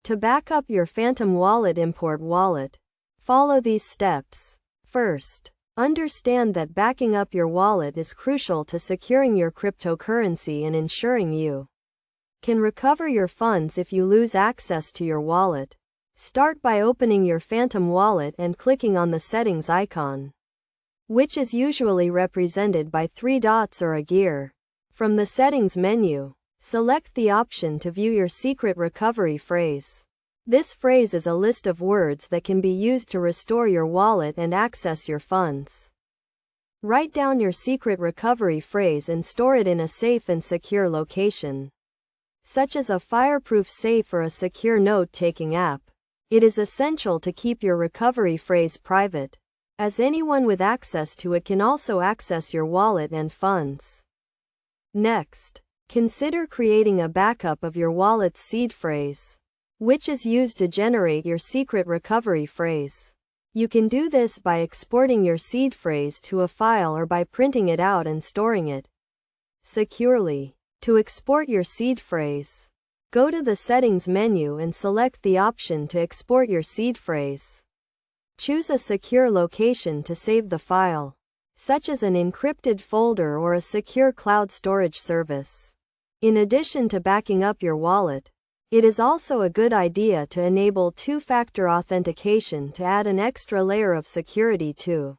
To back up your Phantom Wallet Import wallet, follow these steps. First, understand that backing up your wallet is crucial to securing your cryptocurrency and ensuring you can recover your funds if you lose access to your wallet. Start by opening your Phantom Wallet and clicking on the settings icon, which is usually represented by 3 dots or a gear. From the settings menu, select the option to view your secret recovery phrase. This phrase is a list of words that can be used to restore your wallet and access your funds. Write down your secret recovery phrase and store it in a safe and secure location, such as a fireproof safe or a secure note-taking app. It is essential to keep your recovery phrase private, as anyone with access to it can also access your wallet and funds. Next, consider creating a backup of your wallet's seed phrase, which is used to generate your secret recovery phrase. You can do this by exporting your seed phrase to a file or by printing it out and storing it securely. To export your seed phrase, go to the settings menu and select the option to export your seed phrase. Choose a secure location to save the file, such as an encrypted folder or a secure cloud storage service. In addition to backing up your wallet, it is also a good idea to enable two-factor authentication to add an extra layer of security to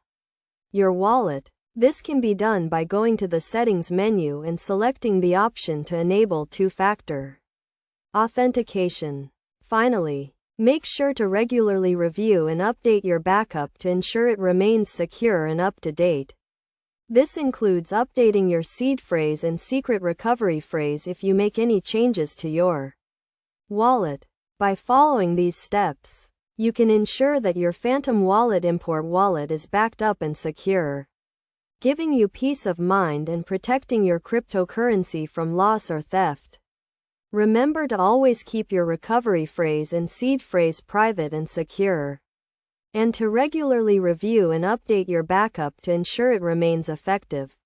your wallet. This can be done by going to the settings menu and selecting the option to enable two-factor authentication. Finally, make sure to regularly review and update your backup to ensure it remains secure and up to date. This includes updating your seed phrase and secret recovery phrase if you make any changes to your wallet. By following these steps, you can ensure that your Phantom Wallet Import wallet is backed up and secure, giving you peace of mind and protecting your cryptocurrency from loss or theft. Remember to always keep your recovery phrase and seed phrase private and secure, and to regularly review and update your backup to ensure it remains effective.